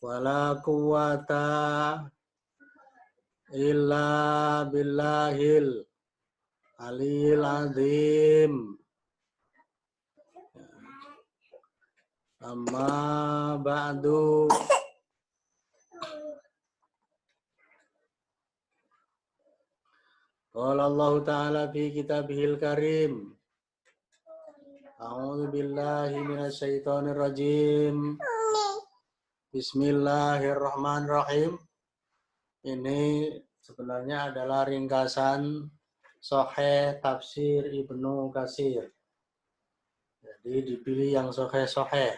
wala quwata illa billahil aliyil azim. Amma ba'du. Qala Allah Ta'ala fi kitabihil karim. A'udzu billahi minasy syaithanir rajim. Bismillahirrahmanirrahim. Ini sebenarnya adalah ringkasan Sahih Tafsir Ibnu Katsir. Jadi dipilih yang sahih.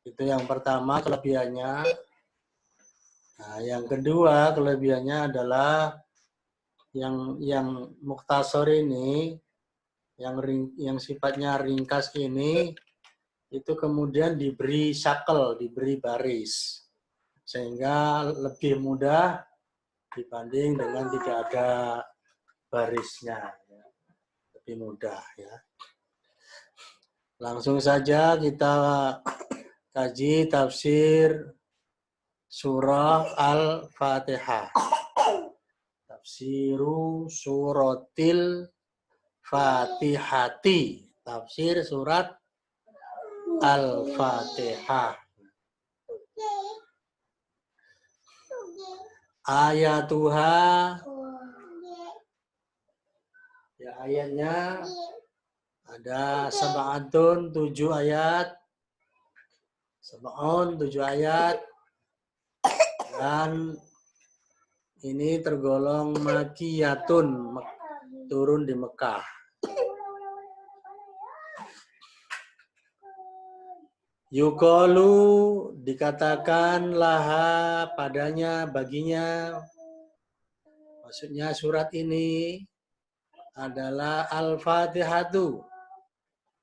Itu yang pertama kelebihannya. Nah, yang kedua kelebihannya adalah yang mukhtasar ini, yang sifatnya ringkas ini, itu kemudian diberi syakel, diberi baris, sehingga lebih mudah dibanding dengan tidak ada barisnya, lebih mudah ya. Langsung saja kita kaji tafsir surah Al-Fatihah. Tafsiru suratil Fatihati. Tafsir surat Al-Fatihah. Ayatuha. Ya, ayatnya ada sab'atun 7 ayat. Sab'un 7 ayat. Dan ini tergolong makiyatun, turun di Mekah. Yuqalu, dikatakan laha, padanya, baginya. Maksudnya surat ini adalah Al-Fatihatu.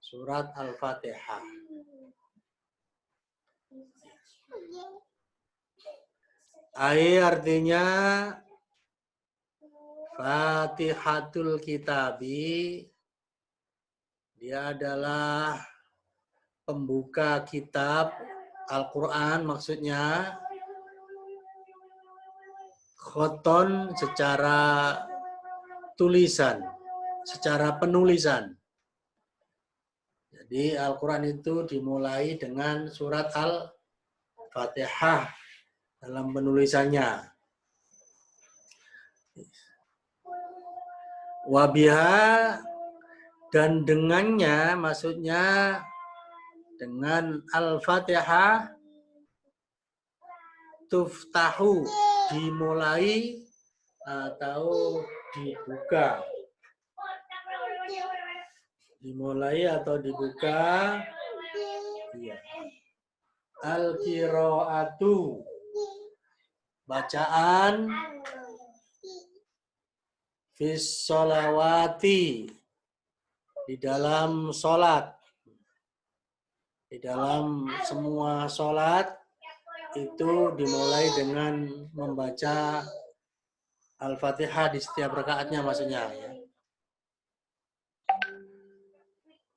Surat Al-Fatihah. Artinya Fatihatul Kitabi. Dia adalah pembuka kitab Al-Quran, maksudnya khoton secara tulisan, secara penulisan. Jadi Al-Quran itu dimulai dengan surat Al-Fatihah dalam penulisannya. Wabiha, dan dengannya, maksudnya dengan Al-Fatihah, tuftahu, dimulai atau dibuka. Dimulai atau dibuka. Iya. Al-qiraatu, bacaan, fis sholawati, di dalam sholat. Di dalam semua sholat itu dimulai dengan membaca Al-Fatihah di setiap rakaatnya, maksudnya ya.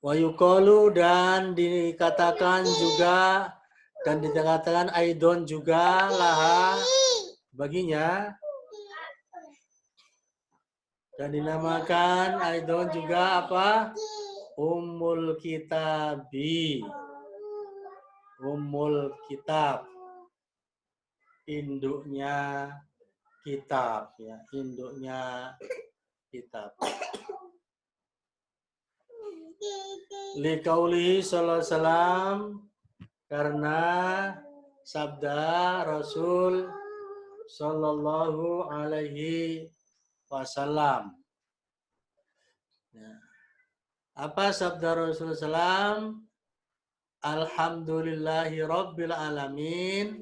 Wa yuqalu, dan dikatakan juga, dan dikatakan aidon juga, laha, baginya, dan dinamakan aidon juga apa? Ummul Kitabi. Ummul Kitab, induknya kitab ya, induknya kitab. Liqaulihi sallallahu alaihi wasallam, karena sabda Rasul sallallahu alaihi wasallam. Ya. Apa sabda Rasul sallam? Alhamdulillahi Rabbil Alamin,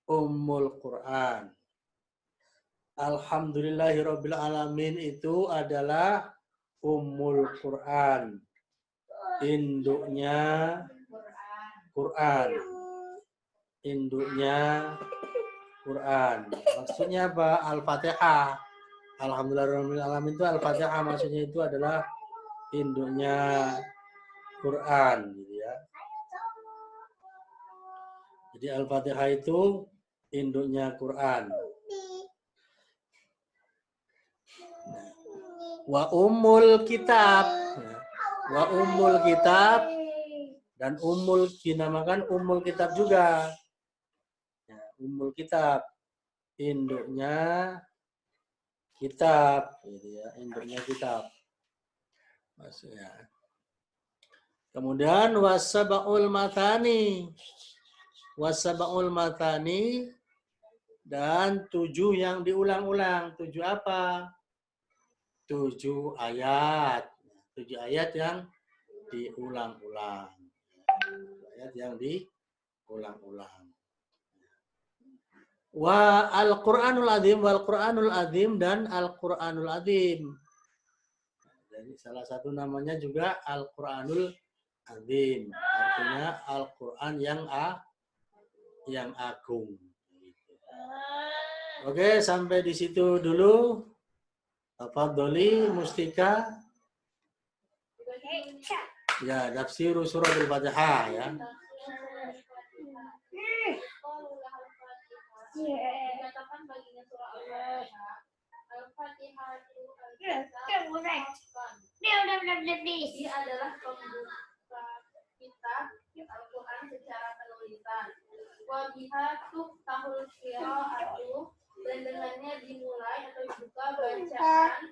Ummul Quran. Alhamdulillahi Rabbil Alamin itu adalah Ummul Quran, induknya Quran. Induknya Quran. Maksudnya apa? Al-Fatihah. Alhamdulillahi Rabbil Alamin itu Al-Fatihah, maksudnya itu adalah induknya Quran, gitu ya. Jadi Al-Fatihah itu induknya Quran. Wa ummul kitab. Wa ummul kitab, dan ummul dinamakan ummul kitab juga. Ya, ummul kitab, induknya kitab, gitu ya, induknya kitab. Maksudnya. Kemudian wasabaul matani. Wasabaul matani, dan 7 yang diulang-ulang. 7 apa? 7 ayat. 7 ayat yang diulang-ulang. 7 ayat yang diulang-ulang. Wa Al-Qur'anul Azim, wal Qur'anul Azim, dan Al-Qur'anul Azim. Jadi salah satu namanya juga Al-Qur'anul Azim. Artinya Al-Qur'an yang agung. Oke, sampai di situ dulu. Tafadholi Mustika. Ya, tafsir surah Al-Fatihah ya. Dikatakan baginya surah Al-Fatihah. Al-Fatihah itu dia adalah pembuka kitab Al-Quran secara penulisan. Wabiha tuftahul qira'atu, dan dengannya dimulai atau dibuka bacaan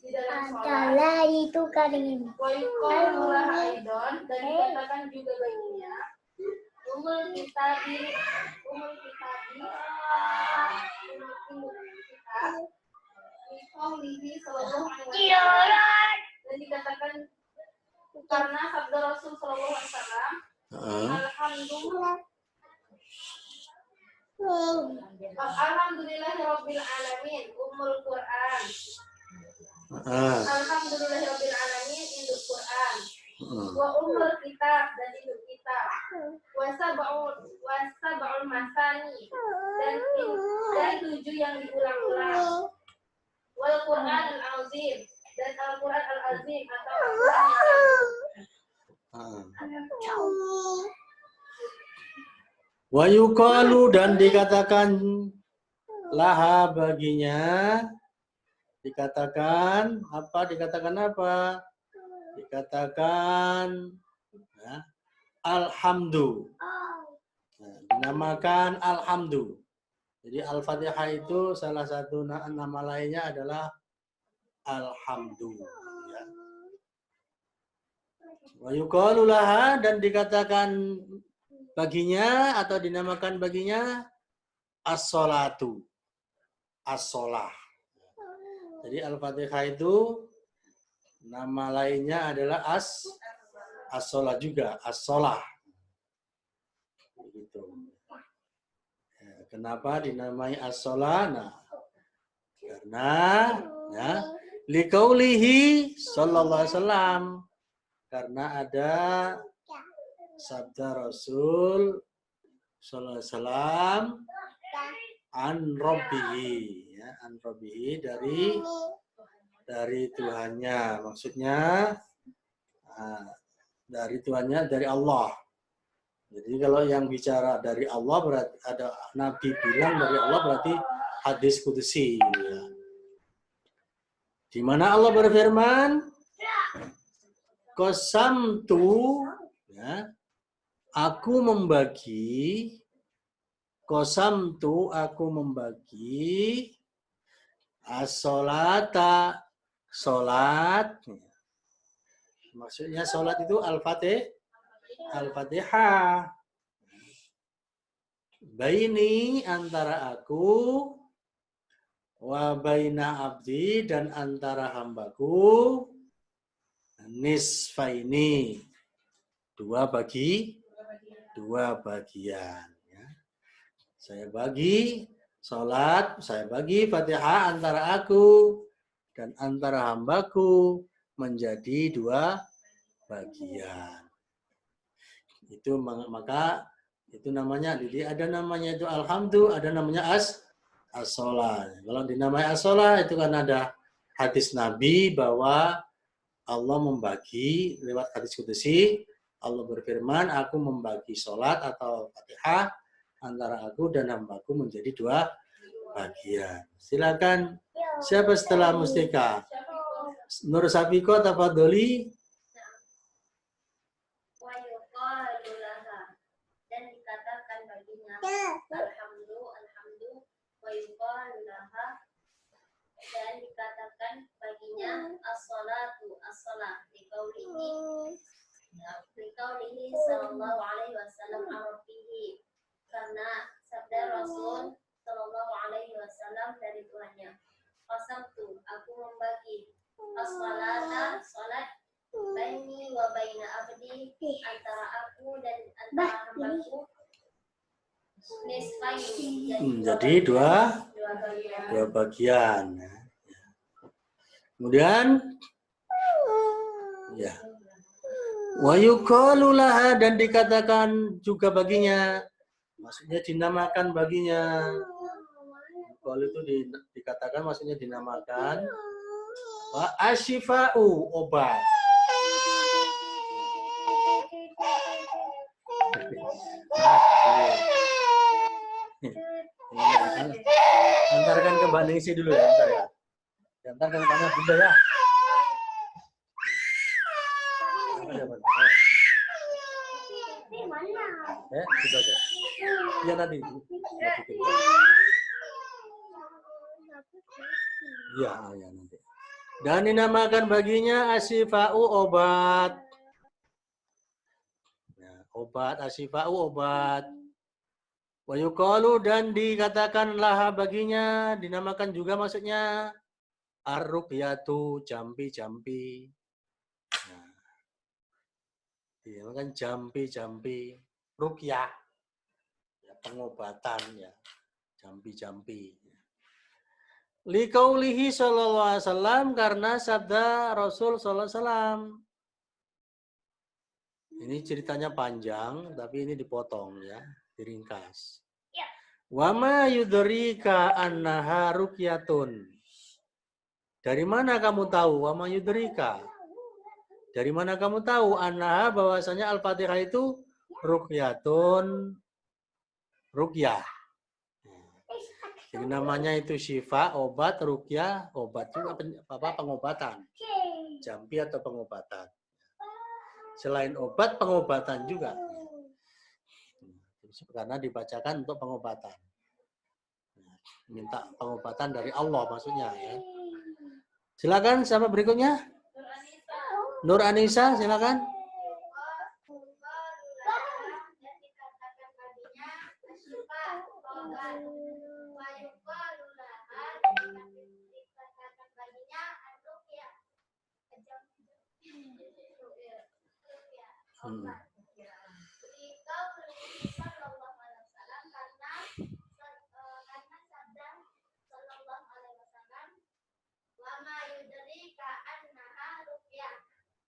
di dalam sholat. Itu karim. Wa yuqalulah aidon, dan dikatakan juga baginya umul kitabi Qaulihi sallallahu alaihi wasallam, dan dikatakan karena sabda Rasul sallallahu alaihi wasallam, Alhamdulillahirabbil alamin, ummul Quran. Alhamdulillahirabbil alamin, induk Quran. Wa ummul kitab, dan induk kitab. Wasab'ul masani, dan 7 yang diulang-ulang. Wal Quran al-azim, dan Al-Quran al-azim atau Al-Quran yang Wa yuqalu, dan dikatakan laha baginya, dikatakan apa? Dikatakan ya, alhamdu. Nah, dinamakan alhamdu. Jadi Al-Fatihah itu salah satu nama lainnya adalah alhamdu. Ya. Wa yuqalu laha, dan dikatakan baginya atau dinamakan baginya as-sholatu. As-sholah. Jadi Al-Fatihah itu nama lainnya adalah as-sholah juga, as-sholah. Begitu. Ya, kenapa dinamai as-sholah? Nah, karena ya, liqaulihi sallallahu alaihi wasallam, karena ada sabda Rasul sallallahu alaihi wasallam an rabbihi, ya, an rabbihi, dari Tuhannya, maksudnya dari Tuhannya, dari Allah. Jadi kalau yang bicara dari Allah, berarti ada Nabi bilang dari Allah, berarti hadis qudsi. Ya. Di mana Allah berfirman, qasamtu, ya, aku membagi, qasamtu, aku membagi, as-sholata, sholat. Maksudnya sholat itu Al-Fatihah. Baini, antara aku, wa baina abdi, dan antara hambaku, nisfaini, dua bagian. Ya. Saya bagi sholat, saya bagi Fatihah antara aku dan antara hambaku menjadi 2 bagian. Itu maka itu namanya, jadi ada namanya itu alhamdu, ada namanya as-sholah. Kalau dinamai as-sholah itu kan ada hadis Nabi bahwa Allah membagi lewat hadis qudsi. Allah berfirman, aku membagi sholat atau Fatihah antara aku dan hambaku menjadi dua bagian. Silakan, siapa setelah Mustika? Nur Sapiko, tafadholi. Dan dikatakan baginya alhamdu wa yuqalu laha, dan dikatakan baginya as-salatu as-salah liqaulihi sallallahu alaihi wasallam arabihi, karena sabda Rasul sallallahu alaihi wasallam dari Tuhannya, qasamtu, aku membagi as-salata, salat, baini wa baina abdi, antara aku dan antara hambaku, nisfaini, Jadi dua bagian. Kemudian ya, wa yuqalu laha, dan dikatakan juga baginya, maksudnya dinamakan baginya. Yuqalu itu dikatakan, maksudnya dinamakan. Wa asyifa'u, obat. Antarkan ke Mbak Ningsi dulu ya, bentar ya. Antarkan ke mana Bunda ya. Gitu aja. Iya nanti. Iya, ya nanti. Dan dinamakan baginya asyifa'u, obat. Ya, obat, asyifa'u, obat. Wa yuqalu, dan dikatakan laha baginya, dinamakan juga maksudnya ar-ruqyatu, jampi-jampi. Nah, dinamakan jampi-jampi, ruqyah, ya, pengobatan ya, jampi-jampi. Liqaulihi sallallahu alaihi wasallam, karena sabda Rasul sallallahu alaihi wasallam. Ini ceritanya panjang, tapi ini dipotong ya, diringkas. Wa ma yudrika annaha ruqyatun. Dari mana kamu tahu? Wa ma yudrika. Dari mana kamu tahu annaha, bahwasanya Al-Fatihah itu ruqyatun, ruqyah. Jadi namanya itu syifa, obat, ruqyah, obat juga pengobatan. Jampi atau pengobatan. Selain obat, pengobatan juga. Karena dibacakan untuk pengobatan. Minta pengobatan dari Allah maksudnya ya. Silakan sama berikutnya. Nur Anissa, silakan.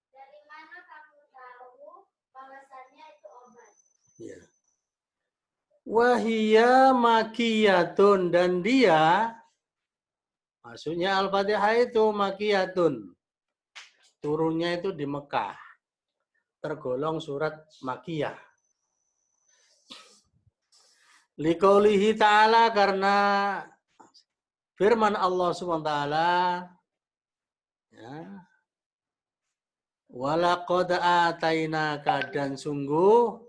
Dari mana kamu tahu bahwasannya itu obat? Ya. Wahia makiyatun, dan dia, maksudnya Al-Fatihah itu makiyatun, turunnya itu di Mekah, tergolong surat makiyah. Liqaulihi ta'ala, karena firman Allah SWT, ya, walaqad atainaka, dan sungguh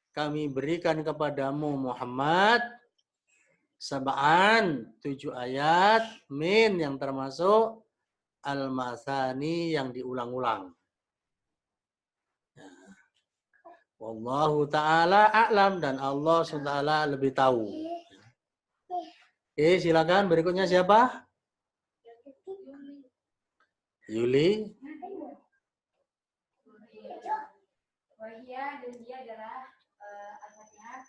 kami berikan kepadamu Muhammad sab'an, 7 ayat, min yang termasuk al-masani yang diulang-ulang. Ya. Wallahu ta'ala a'lam, dan Allah SWT lebih tahu. Oke, silakan berikutnya siapa? Yuli. Wahia, dan dia adalah Al-Fatihah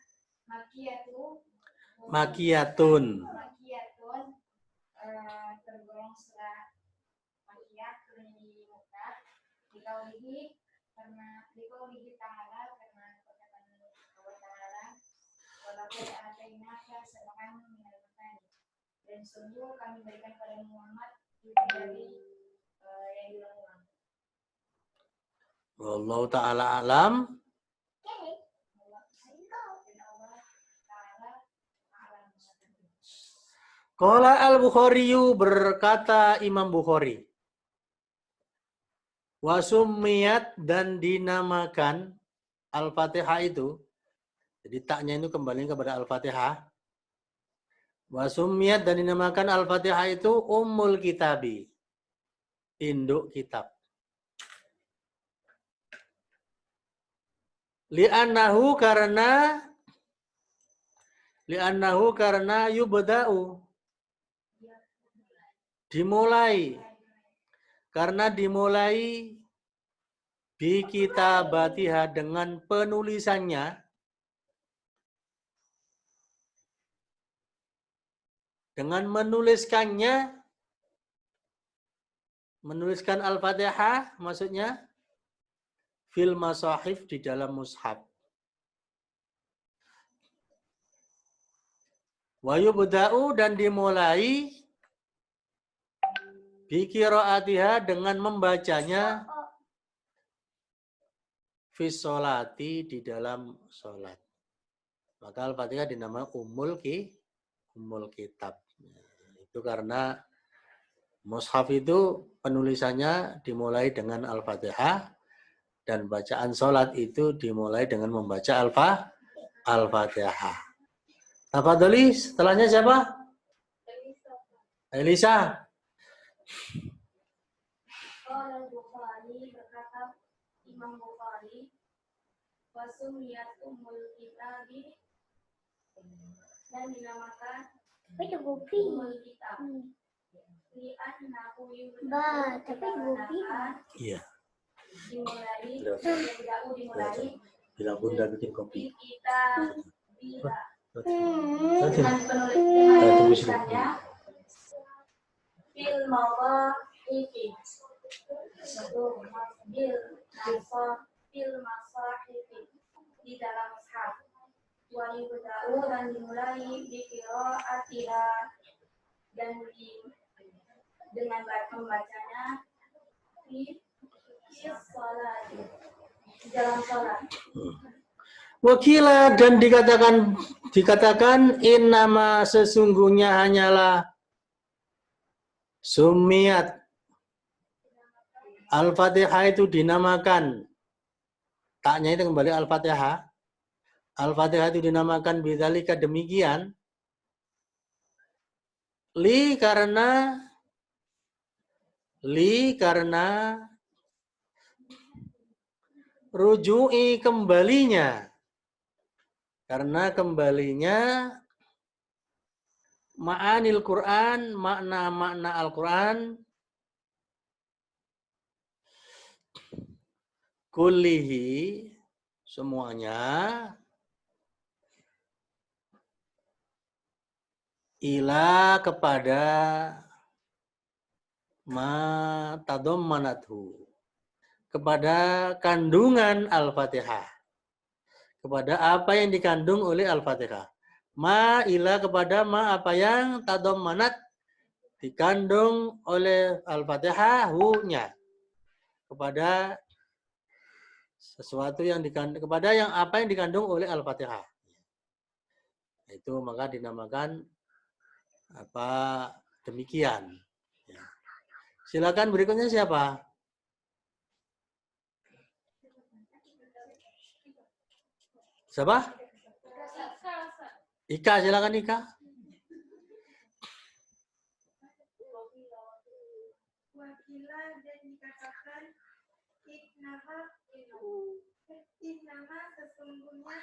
Makiyatun. Tergolong surat makiyah, turun di Mekah. Dikaulihi, karena dikaulihi ta'ala, karena perkataan Allah Ta'ala, walaqad atainaka sab'an minal masani, dan sungguh kami berikan pada Muhammad dari yang diulang-ulang. Wallahu ta'ala alam. Dan Allah Ta'ala Qala al-Bukhariyu, berkata Imam Bukhari. Wasumiyat, dan dinamakan Al-Fatihah itu. Jadi taknya itu kembali kepada Al-Fatihah. Wasumiyat, dan dinamakan Al-Fatihah itu Ummul Kitabi, induk kitab. Li'annahu, karena yubda'u, dimulai. Karena dimulai bi kitabatiha, dengan penulisannya, dengan menuliskan Al-Fatihah, maksudnya fil masahif, di dalam mushaf. Wa yubda'u, dan dimulai bi qiraatiha, dengan membacanya fi sholati, di dalam sholat. Maka Al-Fatihah dinamakan Ummul Kitab. Itu karena mushaf itu penulisannya dimulai dengan Al-Fatihah, dan bacaan sholat itu dimulai dengan membaca Al-Fatihah. Tafadholi, setelahnya siapa? Elisa. Al-Bukhari, berkata Imam Bukhari, wasumiyat Ummul Kitabi, dan dinamakan Ummul Kitab. Li'annahu Iya. dimulai Bilang Bunda bikin kopi. kita bila Dengan penulisannya fil mawahifi, fil masahifi, di dalam mushaf. Wa yubda'u, dan dimulai bi qiraatiha, dan dengan membacanya di sholat, di dalam sholat. Wakila, dan dikatakan innama, sesungguhnya hanyalah sumiyat Al-Fatihah itu dinamakan, taknya itu kembali Al-Fatihah. Al-Fatihah itu dinamakan bidzalika, demikian, karena rujui, kembalinya, karena kembalinya ma'anil Quran, makna-makna Al-Quran, kullihi, semuanya, ila, kepada ma tadammanathu, kepada kandungan Al-Fatihah, kepada apa yang dikandung oleh Al-Fatihah. Ma ila, kepada ma, apa yang tadammanat, dikandung oleh Al-Fatihah, hu-nya, kepada sesuatu yang dikandung, kepada yang apa yang dikandung oleh Al-Fatihah. Itu maka dinamakan apa demikian. Ya. Silakan berikutnya siapa? Siapa? Ika, silakan Ika. Wakila, dan dikatakan innama sesungguhnya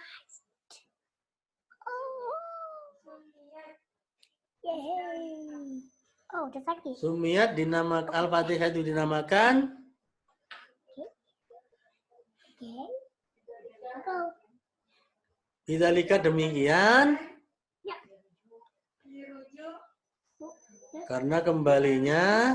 Sumiyat dinamakan, Al-Fatihah itu dinamakan bidzalika, demikian, karena kembalinya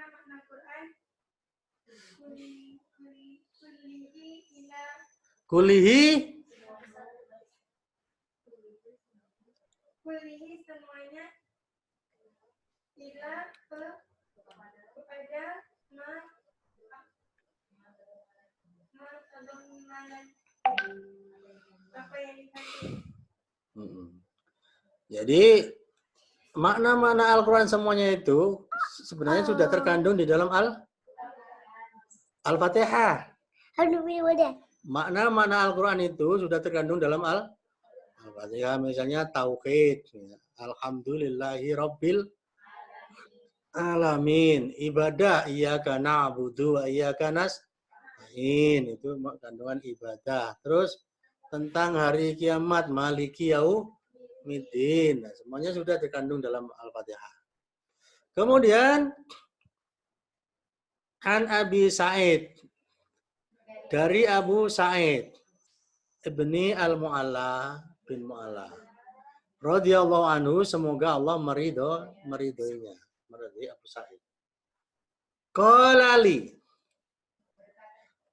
makna Quran kulihi, semuanya ila kepada Jadi makna-makna Al-Quran semuanya itu sebenarnya sudah terkandung di dalam Al-Fatihah. Makna-makna Al-Quran itu sudah terkandung dalam Al-Fatihah. Misalnya tauhid. Alhamdulillahi Rabbil Alamin. Ibadah. Iyyaka na'budu wa iyyaka nasta'in. Itu kandungan ibadah. Terus tentang hari kiamat. Maliki yaumiddin. Nah, semuanya sudah terkandung dalam Al-Fatihah. Kemudian An Abi Sa'id. Dari Abu Sa'id. Ibni Al-Mu'alla bin Mu'alla. Radhiyallahu anhu, semoga Allah meridhoinya. Meridhoi Abu Sa'id. Qala li.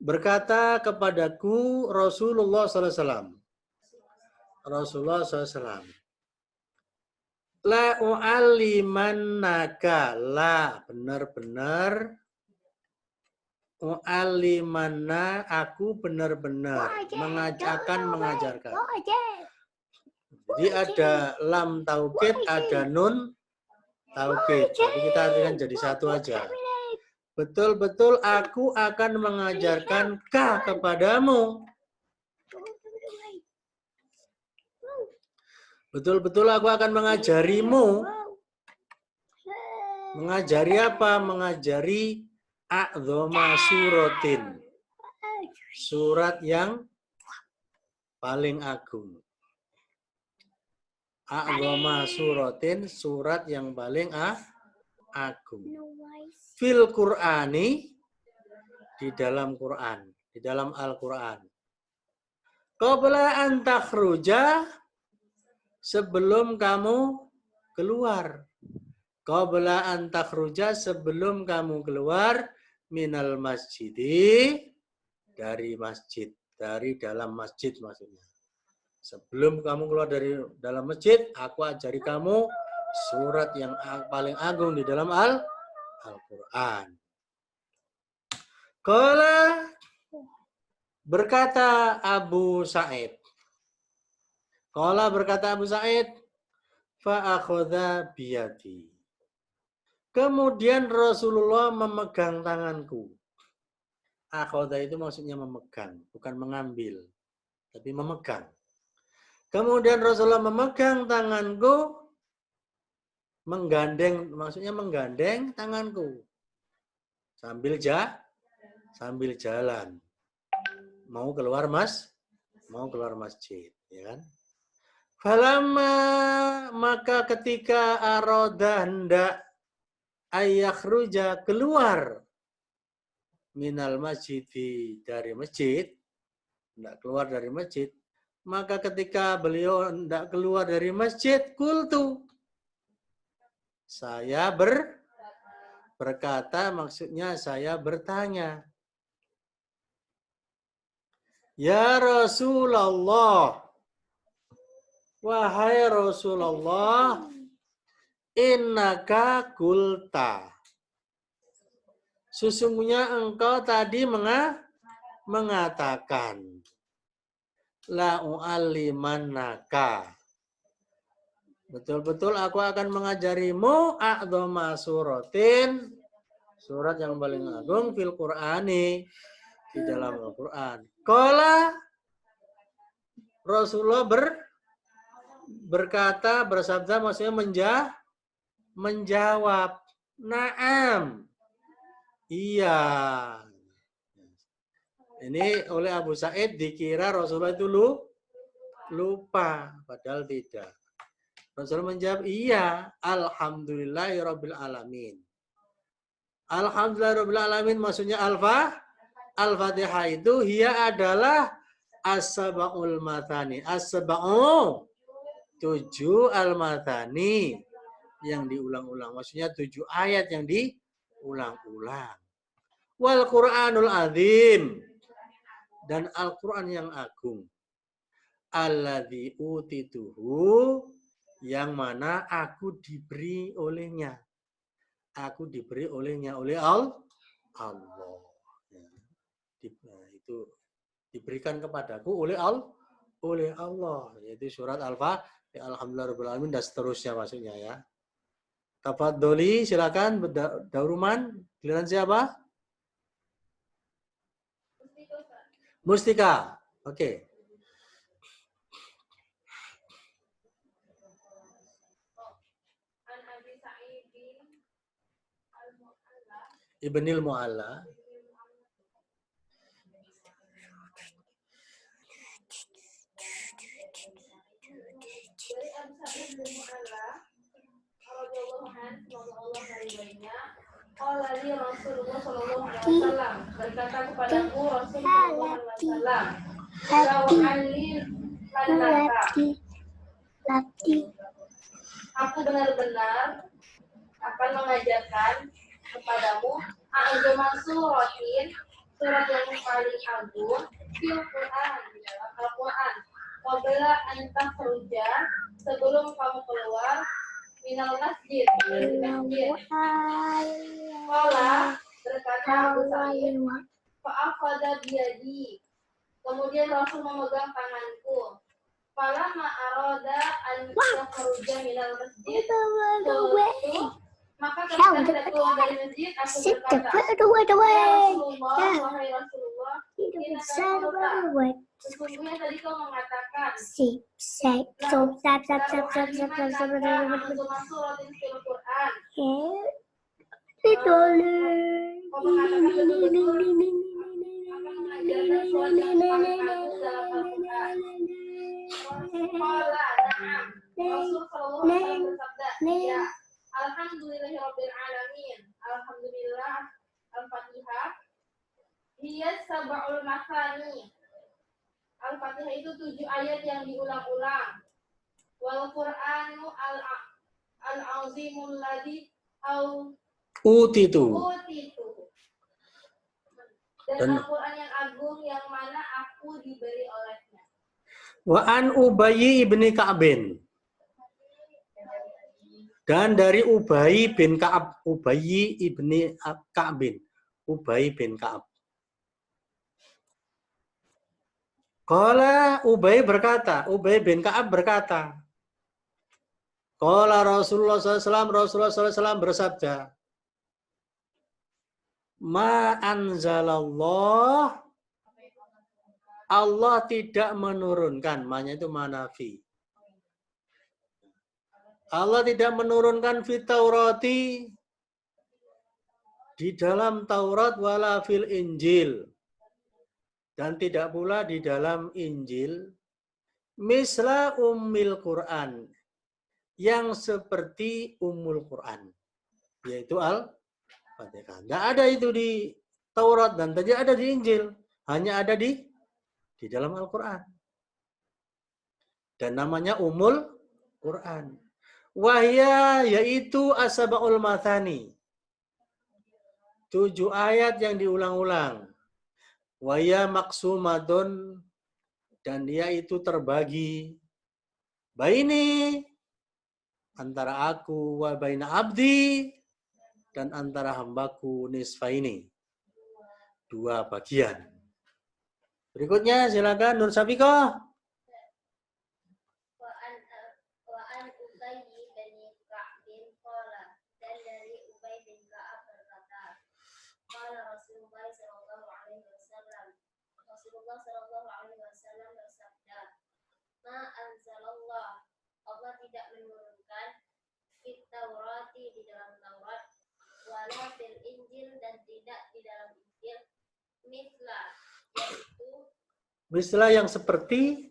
Berkata kepadaku Rasulullah SAW. Rasulullah SAW. La u'allimannaka. La, benar-benar. U'allimanna, aku benar-benar mengajarkan. Jadi ada lam taukid, ada nun taukid. Jadi kita artikan jadi satu aja. Betul-betul aku akan mengajarkan ka kepadamu. Betul-betul aku akan mengajarimu. Mengajari apa? Mengajari a'dhoma suratin. Surat yang paling agung. A'dhoma suratin, surat yang paling agung. Fil Qur'ani, di dalam Quran, di dalam Al-Quran. Qabla an takhruja, sebelum kamu keluar. Qabla an takhruja, sebelum kamu keluar minal masjidi, dari masjid, dari dalam masjid maksudnya. Sebelum kamu keluar dari dalam masjid, aku ajari kamu surat yang paling agung di dalam Al-Quran. Qala, berkata Abu Sa'id. Qala, berkata Abu Sa'id, fa'akhadha biyadi. Kemudian Rasulullah memegang tanganku. Akhadha itu maksudnya memegang, bukan mengambil, tapi memegang. Kemudian Rasulullah memegang tanganku, menggandeng, maksudnya menggandeng tanganku. Sambil jalan. Mau keluar masjid, ya kan? Falamma, maka ketika aroda hendak ayakhruja, keluar minal masjid, dari masjid, hendak keluar dari masjid, maka ketika beliau hendak keluar dari masjid, kultu, saya berkata, maksudnya saya bertanya, ya Rasulullah, wahai Rasulullah, innaka kulta, sesungguhnya engkau tadi mengatakan, la u'allimannaka, betul-betul aku akan mengajarimu a'dhama suratin, surat yang paling agung, fil Qur'ani, di dalam Al-Quran. Qala, Rasulullah berkata, bersabda, maksudnya menjawab, na'am, iya. Ini oleh Abu Sa'id dikira Rasulullah itu lupa, padahal tidak. Rasulullah menjawab, iya, alhamdulillahirabbil alamin. Alhamdulillahirabbil alamin maksudnya Al-Fatihah itu hiya adalah as-sab'ul mathani. As-sab'u, 7 al-mathani yang diulang-ulang. Maksudnya 7 ayat yang diulang-ulang. Wal Qur'anul azim, dan Al-Quran yang agung. Alladzi utituhu, yang mana aku diberi olehnya. Aku diberi olehnya oleh Allah. Itu diberikan kepadaku oleh Allah. oleh Allah, yaitu surat Al-Fatihah, alhamdulillah alamin dan seterusnya maksudnya ya. Tafadholi, silakan Dauruman, giliran siapa? Mustika. Oke. Ibnil Mu'alla. Dari Abu Sa'id bin Mu'alla radhiyallahu anhu, semoga Allah meridhoinya, qala li Rasulullah sallallahu alaihi wasallam, berkata kepadaku Rasul sallallahu alaihi wasallam, aku benar-benar akan mengajarkan kepadamu a'zama suratin, surat yang paling agung fil Quran, di dalam Al-Quran. Qabla an takhruja, sebelum kamu keluar minal masjid, dari masjid. Qala, berkata Abu Sa'id, fa'akhadha biyadi, kemudian Rasul memegang tanganku. Falamma arada an takhruja minal masjid, maka ketika saya keluar dari masjid, aku berkata, Rasulullah, wahai Rasulullah, sesungguhnya tadi kau mengatakan, ya, alhamdulillahirabbil alamin, alhamdulillah. Al-Fatihah hiya sab'ul masani, Al-Fatihah itu 7 ayat yang diulang-ulang. Wal Qur'anu al-azimul ladzi utitu. Dan Al-Qur'an yang agung yang mana aku diberi olehnya. Wa an Ubayy ibni Ka'bin. Dan dari Ubay bin Ka'ab, Ubayy ibni Ka'bin, Ubay bin Ka'ab. Qala Ubay berkata, Ubay bin Ka'ab berkata, Qala Rasulullah SAW bersabda, Ma anzalallah, Allah tidak menurunkan, maknanya itu manafi. Allah tidak menurunkan fit Taurati, di dalam Taurat, wala fil Injil, dan tidak pula di dalam Injil, misla ummil Quran, yang seperti Ummul Quran, yaitu Al-Fatihah. Tidak ada itu di Taurat dan tidak ada di Injil, hanya ada di dalam Al-Quran. Dan namanya Ummul Quran. Wahya, yaitu As-Sab'ul Mathani, 7 ayat yang diulang-ulang. Wahya maksumadun, dan dia itu terbagi. Baini, antara aku, wa baina abdi, dan antara hambaku, nisfaini, 2 bagian. Berikutnya silakan Nur Safikoh. Ma anzalallah, Allah tidak menurunkan fit Taurati, di dalam Taurat, wala fil Injil, dan tidak di dalam Injil, misla, yaitu misla yang seperti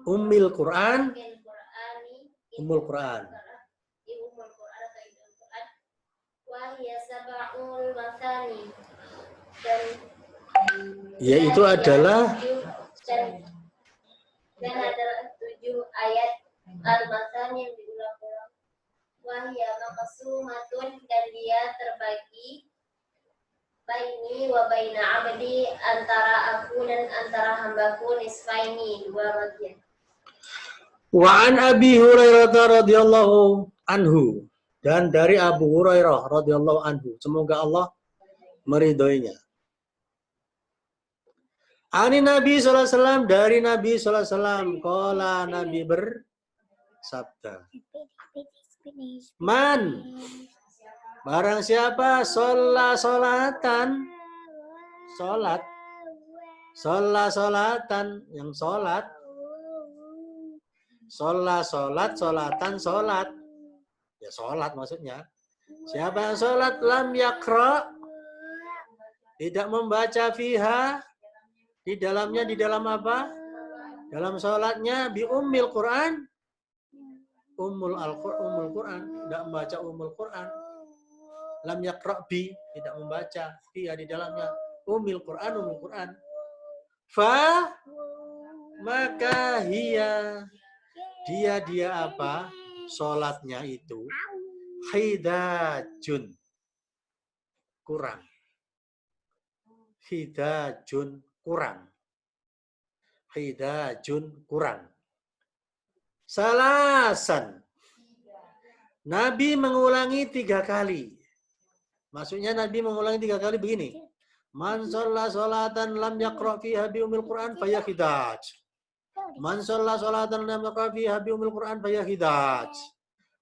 Ummil Quran, Ummul Quran. Wahya sab'ul mathani, dan yaitu adalah dan adalah 7 ayat al-mathani yang diulang-ulang. Wahya maqsumatun, dan dia terbagi baini wa baina abdi, antara aku dan antara hambaku, nisfaini, 2 bagian. Wa an Abi Hurairah radhiyallahu anhu, dan dari Abu Hurairah radhiyallahu anhu, semoga Allah meridhoinya. Ani Nabi SAW, dari Nabi SAW. Qala, Nabi bersabda. Man, barang siapa solatan, solat, solatan, yang solat, solatan, solat. Ya solat maksudnya. Siapa yang solat, lam yakra, tidak membaca fiha, di dalamnya, di dalam apa? Dalam sholatnya bi ummil Quran, ummul Quran, tidak membaca ummul Quran. Lam yaqra bi, tidak membaca fiha di dalamnya ummil Quran, ummul Quran. Fa, maka dia apa? Sholatnya itu hidajun, kurang. Hidajun, kurang. Hidajun, kurang. Salasan. Nabi mengulangi 3 kali. Maksudnya Nabi mengulangi 3 kali begini. Man sholla sholatan lam yaqra fiha bi ummil Quran faya hidaj. Man sholla sholatan lam yaqra fiha bi ummil Quran faya hidaj.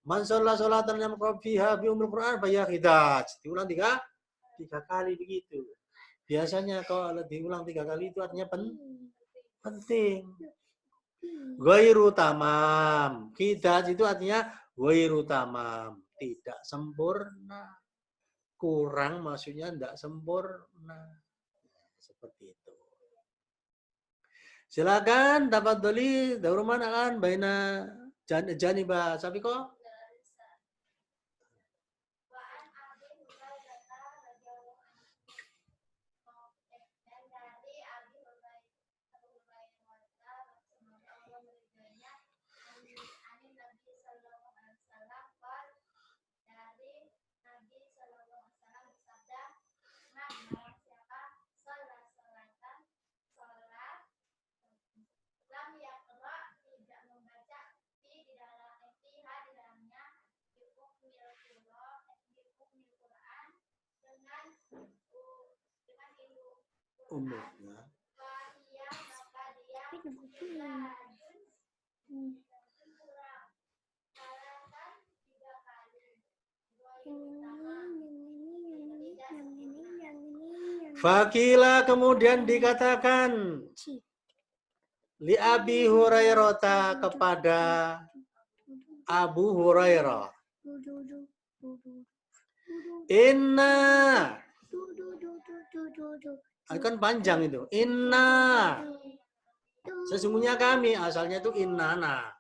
Man sholla sholatan lam yaqra fiha bi ummil Quran faya hidaj. Diulang 3 kali begitu. Biasanya kalau diulang 3 kali itu artinya penting. Ghairu tamam. Hidaj itu artinya ghairu tamam, tidak sempurna. Kurang maksudnya tidak sempurna. Seperti itu. Silakan dapat beli dauruman akan baina janiba Safiko. Umumnya. Fakila kemudian dikatakan li Abi Hurairah kepada Abu Hurairah. Inna, kan panjang itu. Inna, sesungguhnya kami, asalnya itu innana.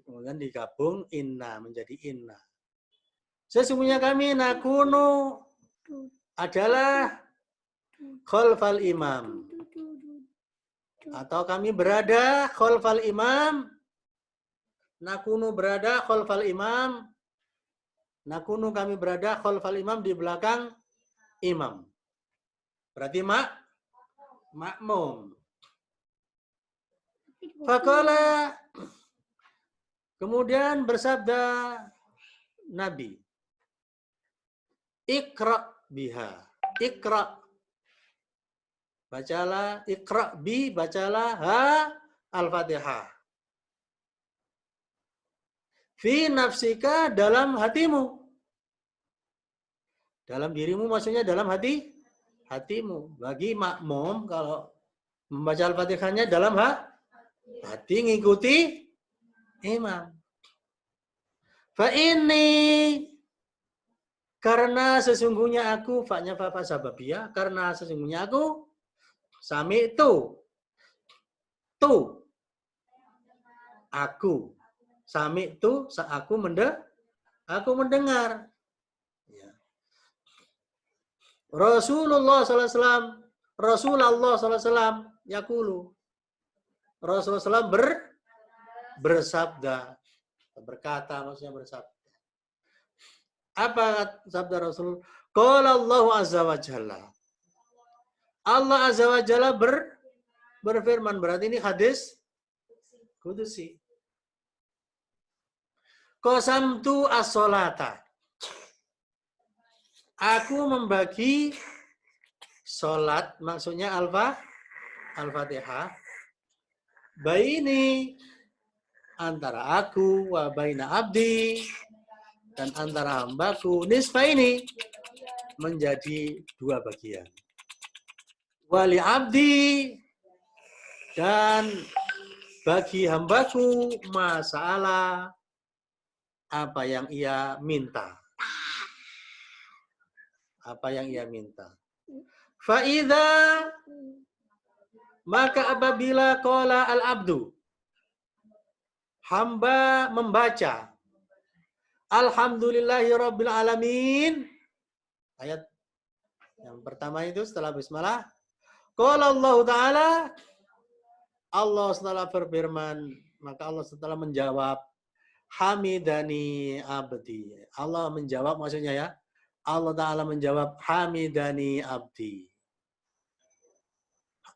Kemudian digabung inna menjadi inna. Sesungguhnya kami nakunu adalah khalfal imam. Atau kami berada khalfal imam. Nakunu berada khalfal imam. Nakunu kami berada khalfal imam, di belakang imam. Berarti makmum. Faqala, kemudian bersabda Nabi, Iqra biha. Iqra. Bacalah, Iqra bi, bacalah ha Al-Fatihah. Fi nafsika, dalam hatimu. Dalam dirimu maksudnya dalam hatimu. Bagi makmum kalau membaca Al-Fatihahnya dalam hati, ngikuti imam. Fa ini, karena sesungguhnya aku, fa-nya fa sababiyah, karena sesungguhnya aku sami tu aku sami tu, aku mendengar. Ya. Rasulullah SAW, Rasulullah SAW yaqulu, Rasulullah SAW bersabda, berkata, maksudnya bersabda. Apa sabda Rasul? Qala Allah azza wa jalla. Allah azza wa jalla berfirman, berarti ini hadis kudusi. Qasamtu as-sholata. Aku membagi Salat maksudnya Al-Fatihah. Baini antara aku wa baina abdi dan antara hambaku nisfa ini menjadi dua bagian. Wali abdi dan bagi hambaku masalah apa yang ia minta. Apa yang ia minta. Fa'idha maka apabila qala al-abdu hamba membaca Alhamdulillahirabbil alamin ayat yang pertama itu setelah bismillah qala Allah taala Allah setelah berfirman maka Allah setelah menjawab hamidani abdi Allah menjawab maksudnya ya Allah taala menjawab hamidani abdi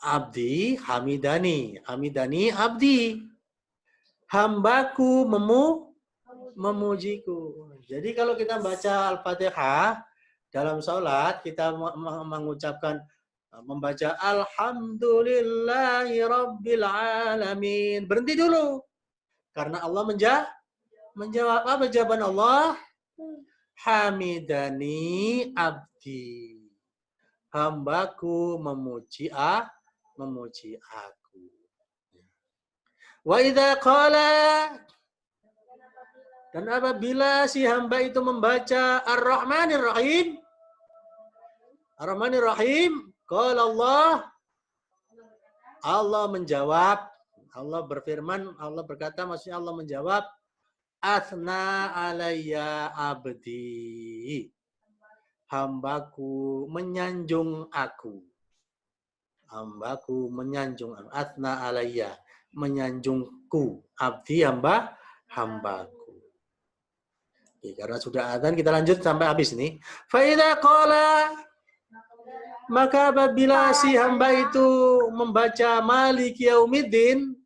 abdi hamidani abdi hambaku memujiku. Jadi kalau kita baca Al-Fatihah dalam sholat kita mengucapkan membaca Alhamdulillahirabbil alamin. Berhenti dulu. Karena Allah menjawab apa jawaban Allah? Hamidani abdi. Hambaku memuji aku. Wa idza qala dan apabila si hamba itu membaca Ar-Rahmanir Rahim Ar-Rahmanir Rahim qala Allah menjawab Allah berfirman Allah berkata maksudnya Allah menjawab asna alayya abdi hambaku menyanjung aku asna alayya menyanjungku abdi hambaku. Oke, karena sudah adzan kita lanjut sampai habis nih. Fa idza qala maka apabila si hamba itu membaca Maliki Yaumiddin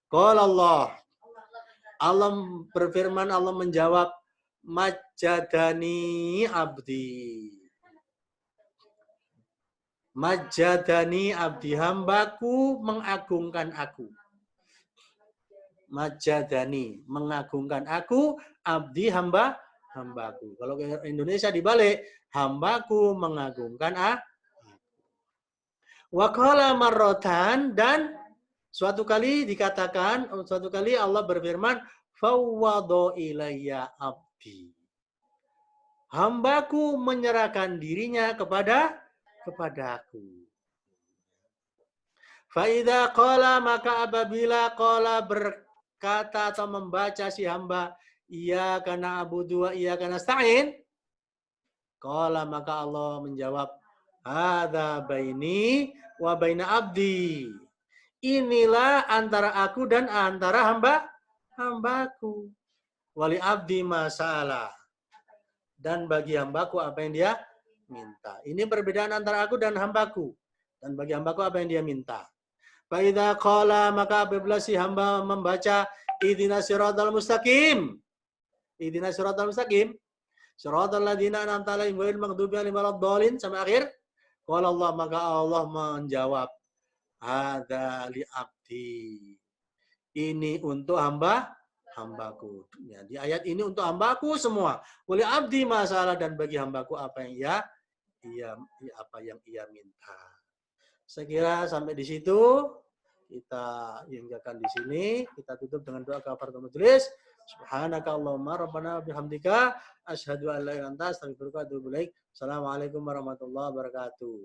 qala Allah berfirman Allah menjawab majjadani abdi Majadani abdi hambaku mengagungkan aku. Majadani mengagungkan aku abdi hambaku. Kalau ke Indonesia dibalik hambaku mengagungkan aku. Wa qala marratan dan suatu kali Allah berfirman fawwadu ilayya abdi. Hambaku menyerahkan dirinya kepadaku. Faida qala maka apabila qala berkata atau membaca si hamba iyyaka na'budu wa iyyaka nasta'in qala maka Allah menjawab hadza baini wa baina abdi. Inilah antara aku dan antara hambaku. Wali abdi masalah. Dan bagi hambaku apa yang dia minta. Ini perbedaan antara aku dan hambaku. Dan bagi hambaku apa yang dia minta. Fa'idha qala maka apabila si hamba membaca ihdinas siratal mustaqim. Ihdinas siratal mustaqim. Siratal ladzina an'amta 'alaihim ghairil maghdubi 'alaihim waladdallin sampai akhir. Qala Allah maka Allah menjawab hadza li abdi. Ini untuk hambaku. Ya, di ayat ini untuk hambaku semua. Oleh abdi masalah dan bagi hambaku apa yang ia minta. Saya kira sampai di situ kita hinggakan di sini. Kita tutup dengan doa kafaratul majelis. Subhanaka Allahumma rabbana bihamdika asyhadu an la ilaha illa anta astaghfiruka wa atubu ilaik. Assalamualaikum warahmatullahi wabarakatuh.